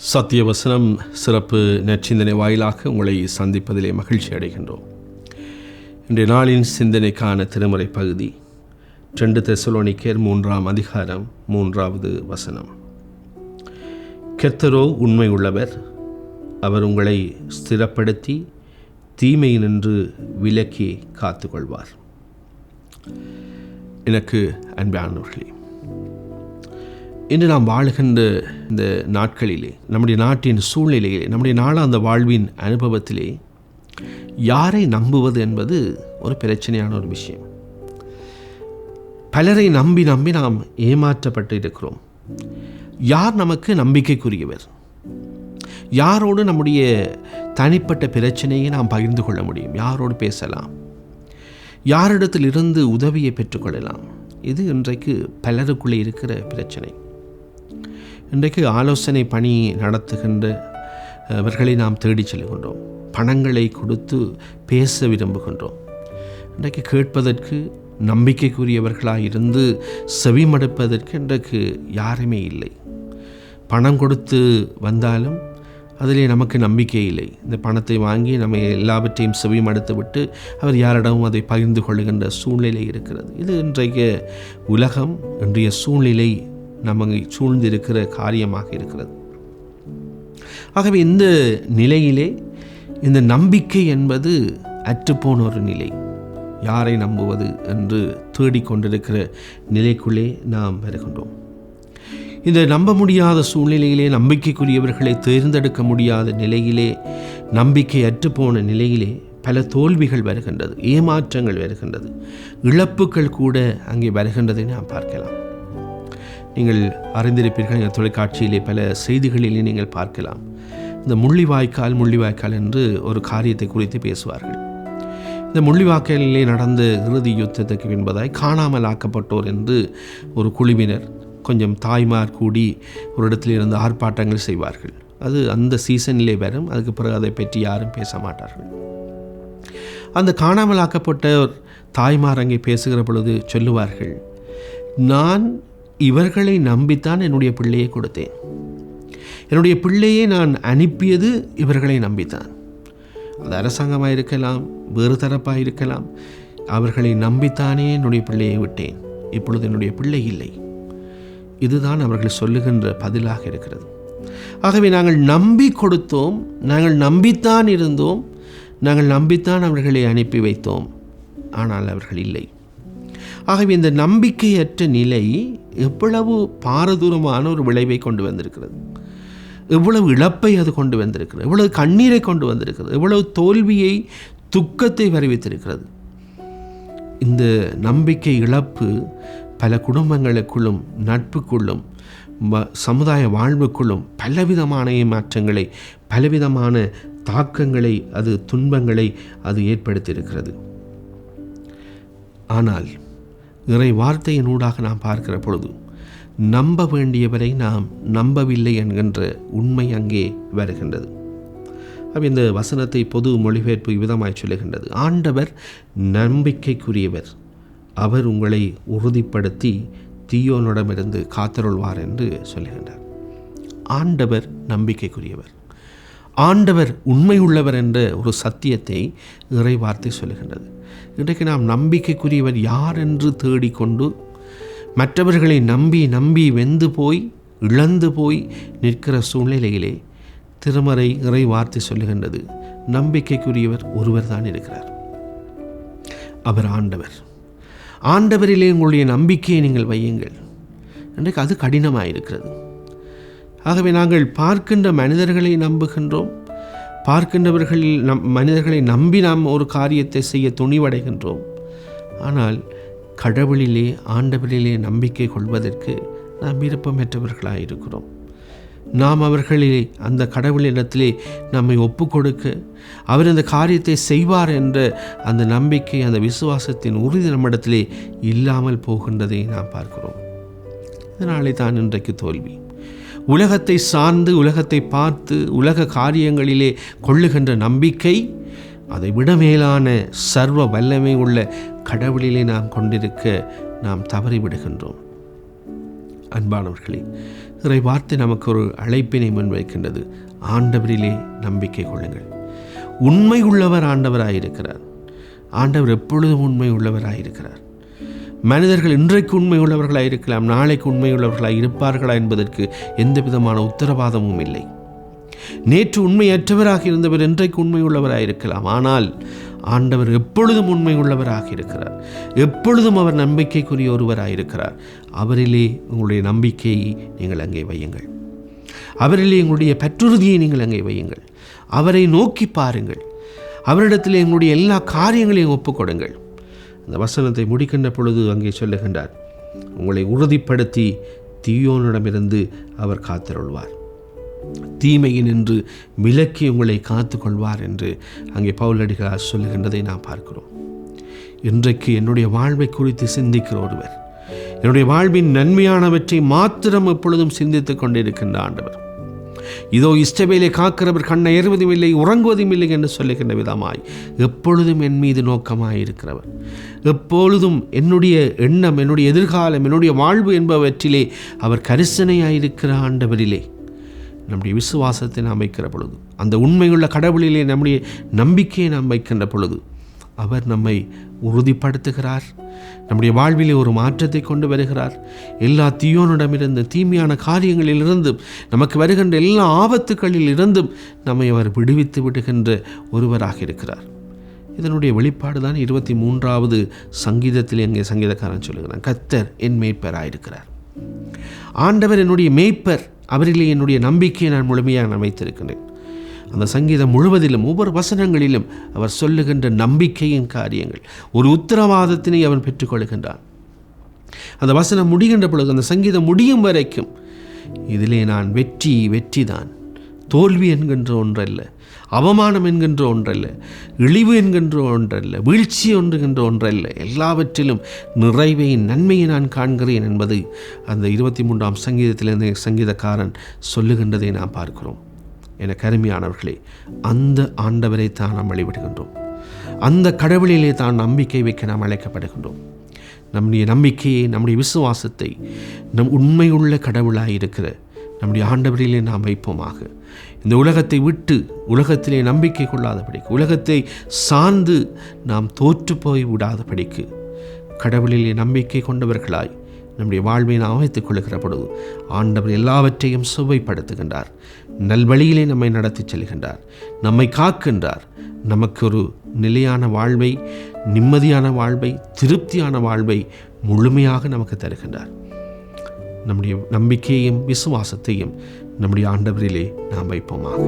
சத்தியவசனம் சிறப்பு நற்சிந்தனை வாயிலாக உங்களை சந்திப்பதிலே மகிழ்ச்சி அடைகின்றோம். இன்றைய நாளின் சிந்தனைக்கான திருமறை பகுதி 2 தெசலோனிக்கேயர் 3ஆம் அதிகாரம் 3வது வசனம். கர்த்தரோ உண்மை உள்ளவர், அவர் உங்களை ஸ்திரப்படுத்தி தீமையினின்று விலக்கி காத்துக்கொள்வார். எனக்கு அன்பானவர்களே, இன்று நாம் வாழுகின்ற இந்த நாட்களிலே, நம்முடைய நாட்டின் சூழ்நிலையிலே, நம்முடைய நாளாந்த வாழ்வின் அனுபவத்திலே யாரை நம்புவது என்பது ஒரு பிரச்சனையான ஒரு விஷயம். பலரை நம்பி நாம் ஏமாற்றப்பட்டு இருக்கிறோம். யார் நமக்கு நம்பிக்கைக்குரியவர்? யாரோடு நம்முடைய தனிப்பட்ட பிரச்சனையை நாம் பகிர்ந்து கொள்ள முடியும்? யாரோடு பேசலாம்? யாரிடத்திலிருந்து உதவியை பெற்றுக்கொள்ளலாம்? இது இன்றைக்கு பலருக்குள்ளே இருக்கிற பிரச்சனை. இன்றைக்கு ஆலோசனை பணி நடத்துகின்றவர்களை நாம் தேடி செல்கின்றோம். பணங்களை கொடுத்து பேச விரும்புகின்றோம். இன்றைக்கு கேட்பதற்கு நம்பிக்கைக்குரியவர்களாக இருந்து செவிமடுப்பதற்கு இன்றைக்கு யாருமே இல்லை. பணம் கொடுத்து வந்தாலும் அதிலே நமக்கு நம்பிக்கை இல்லை. இந்த பணத்தை வாங்கி நம்ம எல்லாவற்றையும் செவிமடுத்து விட்டு அவர் யாரிடமும் அதை பகிர்ந்து கொள்ளுகின்ற சூழ்நிலை இருக்கிறது. இது இன்றைய உலகம், இன்றைய சூழ்நிலை நமக்கு சூழ்ந்திருக்கிற காரியமாக இருக்கிறது. ஆகவே இந்த நிலையிலே இந்த நம்பிக்கை என்பது அற்றுப்போன ஒரு நிலை. யாரை நம்புவது என்று தேடிக்கொண்டிருக்கிற நிலைக்குள்ளே நாம் வருகின்றோம். இந்த நம்ப முடியாத சூழ்நிலையிலே, நம்பிக்கைக்குரியவர்களை தேர்ந்தெடுக்க முடியாத நிலையிலே, நம்பிக்கை அற்றுப்போன நிலையிலே பல தோல்விகள் வருகின்றது, ஏமாற்றங்கள் வருகின்றது, இழப்புகள் கூட அங்கே வருகின்றதை நாம் பார்க்கலாம். நீங்கள் அறிந்திருப்பீர்கள், இந்த தொலைக்காட்சியிலே பல செய்திகளிலே நீங்கள் பார்க்கலாம். இந்த முள்ளிவாய்க்கால் என்று ஒரு காரியத்தை குறித்து பேசுவார்கள். இந்த முள்ளிவாய்க்காலிலே நடந்த இறுதி யுத்தத்துக்கு என்பதாய் காணாமல் ஆக்கப்பட்டோர் என்று ஒரு குழுவினர், கொஞ்சம் தாய்மார் கூடி ஒரு இடத்துல இருந்து ஆர்ப்பாட்டங்கள் செய்வார்கள். அது அந்த சீசனிலே வரும். அதுக்கு பிறகு அதை பற்றி யாரும் பேச மாட்டார்கள். அந்த காணாமல் ஆக்கப்பட்ட தாய்மார் அங்கே பேசுகிற பொழுது சொல்லுவார்கள், நான் இவர்களை நம்பித்தான் என்னுடைய பிள்ளையை கொடுத்தேன். என்னுடைய பிள்ளையை நான் அனுப்பியது இவர்களை நம்பித்தான். அது அரசாங்கமாக இருக்கலாம், வேறு தரப்பாக இருக்கலாம். அவர்களை நம்பித்தானே என்னுடைய பிள்ளையை விட்டேன். இப்பொழுது என்னுடைய பிள்ளை இல்லை. இதுதான் அவர்கள் சொல்லுகின்ற பதிலாக இருக்கிறது. ஆகவே நாங்கள் நம்பி கொடுத்தோம், நாங்கள் நம்பித்தான் இருந்தோம், நாங்கள் நம்பித்தான் அவர்களை அனுப்பி வைத்தோம், ஆனால் அவர்கள் இல்லை. ஆகவே இந்த நம்பிக்கையற்ற நிலை எவ்வளவு பாரதூரமான ஒரு விளைவை கொண்டு வந்திருக்கிறது, எவ்வளவு இழப்பை அது கொண்டு வந்திருக்கிறது, எவ்வளவு கண்ணீரை கொண்டு வந்திருக்கிறது, எவ்வளவு தோல்வியை, துக்கத்தை வருவித்திருக்கிறது. இந்த நம்பிக்கை இழப்பு பல குடும்பங்களுக்குள்ளும், நட்புக்குள்ளும், சமுதாய வாழ்வுக்குள்ளும் பலவிதமான ஏமாற்றங்களை, பலவிதமான தாக்கங்களை, அது துன்பங்களை அது ஏற்படுத்தியிருக்கிறது. ஆனால் இறை வார்த்தையின் ஊடாக நாம் பார்க்கிற பொழுது நம்ப வேண்டியவரை நாம் நம்பவில்லை என்கின்ற உண்மை அங்கே வருகின்றது. இந்த வசனத்தை பொது மொழிபெயர்ப்பு விதமாய் சொல்லுகின்றது. ஆண்டவர் நம்பிக்கைக்குரியவர், அவர் உங்களை உறுதிப்படுத்தி தீயோனிடமிருந்து காத்தருள்வார் என்று சொல்லுகின்றார். ஆண்டவர் நம்பிக்கைக்குரியவர், ஆண்டவர் உண்மை உள்ளவர் என்ற ஒரு சத்தியத்தை இறை வார்த்தை சொல்லுகின்றது. இன்றைக்கு நாம் நம்பிக்கைக்குரியவர் யார் என்று தேடிக்கொண்டு மற்றவர்களை நம்பி வெந்து போய், இழந்து போய் நிற்கிற சூழ்நிலையிலே திருமறை இறை வார்த்தை சொல்லுகின்றது, நம்பிக்கைக்குரியவர் ஒருவர் தான் இருக்கிறார். அவர் ஆண்டவர். ஆண்டவரிலே உங்களுடைய நம்பிக்கையை நீங்கள் வையுங்கள். இன்றைக்கு அது கடினமாயிருக்கிறது. ஆகவே நாங்கள் பார்க்கின்ற மனிதர்களை நம்புகின்றோம், பார்க்கின்றவர்களில் மனிதர்களை நம்பி நாம் ஒரு காரியத்தை செய்ய துணிவடைகின்றோம். ஆனால் கடவுளிலே, ஆண்டவரிலே நம்பிக்கை கொள்வதற்கு நாம் விருப்பமற்றவர்களாக இருக்கிறோம். நாம் அவர்களிலே, அந்த கடவுளிடத்திலே நம்மை ஒப்பு கொடுக்க, அவர் இந்த காரியத்தை செய்வார் என்ற அந்த நம்பிக்கை, அந்த விசுவாசத்தின் உறுதி நம்மிடத்திலே இல்லாமல் போகின்றதை நாம் பார்க்கிறோம். இதனாலே தான் இன்றைக்கு தோல்வி. உலகத்தை சார்ந்து, உலகத்தை பார்த்து, உலக காரியங்களிலே கொள்ளுகின்ற நம்பிக்கை அதை விட மேலான சர்வ வல்லமை உள்ள கடவுளிலே நாம் கொண்டிருக்க நாம் தவறிவிடுகின்றோம். அன்பானவர்களே, இறை வார்த்தை நமக்கு ஒரு அழைப்பினை முன்வைக்கின்றது. ஆண்டவரிலே நம்பிக்கை கொள்ளுங்கள். உண்மை உள்ளவர் ஆண்டவராயிருக்கிறார். ஆண்டவர் எப்பொழுதும் உண்மை உள்ளவராயிருக்கிறார். மனிதர்கள் இன்றைக்கு உண்மை உள்ளவர்களாக இருக்கலாம், நாளைக்கு உண்மை உள்ளவர்களாக இருப்பார்களா என்பதற்கு எந்த விதமான உத்தரவாதமும் இல்லை. நேற்று உண்மையற்றவராக இருந்தவர் இன்றைக்கு உண்மை உள்ளவராக இருக்கலாம். ஆனால் ஆண்டவர் எப்பொழுதும் உண்மை உள்ளவராக இருக்கிறார். எப்பொழுதும் அவர் நம்பிக்கைக்குரிய ஒருவராக இருக்கிறார். அவரிலே உங்களுடைய நம்பிக்கையை நீங்கள் அங்கே வையுங்கள். அவரிலே உங்களுடைய பற்றுறுதியை நீங்கள் அங்கே வையுங்கள். அவரை நோக்கி பாருங்கள். அவரிடத்தில் எங்களுடைய எல்லா காரியங்களையும் ஒப்புக்கொடுங்கள். அந்த வசனத்தை முடிக்கின்ற பொழுது அங்கே சொல்லுகின்றார், உங்களை உறுதிப்படுத்தி தீயோனிடமிருந்து அவர் காத்தருள்வார், தீமையினின்று விலக்கி உங்களை காத்து கொள்வார் என்று அங்கே பவுலடிகளார் சொல்லுகின்றதை நாம் பார்க்கிறோம். இன்றைக்கு என்னுடைய வாழ்வை குறித்து சிந்திக்கிற ஒருவர், என்னுடைய வாழ்வின் நன்மையானவற்றை மாத்திரம் எப்பொழுதும் சிந்தித்துக் கொண்டிருக்கின்ற ஆண்டவர், இதோ இஸ்ரவேலை காக்கிறவர் கண்ணை ஏறுவதும் இல்லை உறங்குவதும் இல்லை என்று சொல்லுகின்ற விதமாய் எப்பொழுதும் என் மீது நோக்கமாயிருக்கிறவர், எப்பொழுதும் என்னுடைய எண்ணம், என்னுடைய எதிர்காலம், என்னுடைய வாழ்வு என்பவற்றிலே அவர் கரிசனையாயிருக்கிற ஆண்டவரிலே நம்முடைய விசுவாசத்தை நாம் வைக்கிற பொழுது, அந்த உண்மையுள்ள கடவுளிலே நம்முடைய நம்பிக்கையை நாம் வைக்கின்ற பொழுது அவர் நம்மை உறுதிப்படுத்துகிறார். நம்முடைய வாழ்விலே ஒரு மாற்றத்தை கொண்டு வருகிறார். எல்லா தீயோனிடமிருந்து, தீமையான காரியங்களிலிருந்தும், நமக்கு வருகின்ற எல்லா ஆபத்துக்களில் இருந்தும் நம்மை அவர் விடுவித்து விடுகின்ற ஒருவராக இருக்கிறார். இதனுடைய வெளிப்பாடு தான் 23வது சங்கீதத்தில் எங்கே சங்கீதக்காரன் சொல்லுகிறான், கர்த்தர் என் மேய்ப்பராயிருக்கிறார். ஆண்டவர் என்னுடைய மேய்ப்பர், அவரிலே என்னுடைய நம்பிக்கையை நான் முழுமையாக வைத்திருக்கிறேன். அந்த சங்கீதம் முழுவதிலும் ஒவ்வொரு வசனங்களிலும் அவர் சொல்லுகின்ற நம்பிக்கையின் காரியங்கள், ஒரு உத்தரவாதத்தினை அவன் பெற்றுக்கொள்கின்றான். அந்த வசனம் முடிகின்ற பொழுது, அந்த சங்கீதம் முடியும் வரைக்கும் இதிலே நான் வெற்றி தான், தோல்வி என்கின்ற ஒன்றல்ல, அவமானம் என்கின்ற ஒன்றல்ல, இழிவு என்கின்ற ஒன்றல்ல, வீழ்ச்சி என்கின்ற ஒன்றல்ல, எல்லாவற்றிலும் நிறைவை, நன்மையை நான் காண்கிறேன் என்பது அந்த 23ஆம் சங்கீதத்திலிருந்து சங்கீதக்காரன் சொல்லுகின்றதை நாம் பார்க்கிறோம். என கருமையானவர்களே, அந்த ஆண்டவரை தான் நாம் வழிபடுகின்றோம். அந்த கடவுளிலே தான் நம்பிக்கை வைக்க நாம் அழைக்கப்படுகின்றோம். நம்முடைய நம்பிக்கையை, நம்முடைய விசுவாசத்தை நம் உண்மையுள்ள கடவுளாக இருக்கிற நம்முடைய ஆண்டவரிலே நாம் வைப்போமாக. இந்த உலகத்தை விட்டு உலகத்திலே நம்பிக்கை கொள்ளாதபடிக்கு, உலகத்தை சார்ந்து நாம் தோற்று போய் விடாதபடிக்கு கடவுளிலே நம்பிக்கை கொண்டவர்களாய் நம்முடைய வாழ்வை நாம் அமைத்துக் கொள்ளுகிற பொழுது ஆண்டவர் எல்லாவற்றையும் சுவைப்படுத்துகின்றார். நல்வழியிலே நம்மை நடத்தி செல்கின்றார், நம்மை காக்கின்றார். நமக்கு ஒரு நிலையான வாழ்வை, நிம்மதியான வாழ்வை, திருப்தியான வாழ்வை முழுமையாக நமக்கு தருகின்றார். நம்முடைய நம்பிக்கையையும் விசுவாசத்தையும் நம்முடைய ஆண்டவரிலே நாம் வைப்போமாக.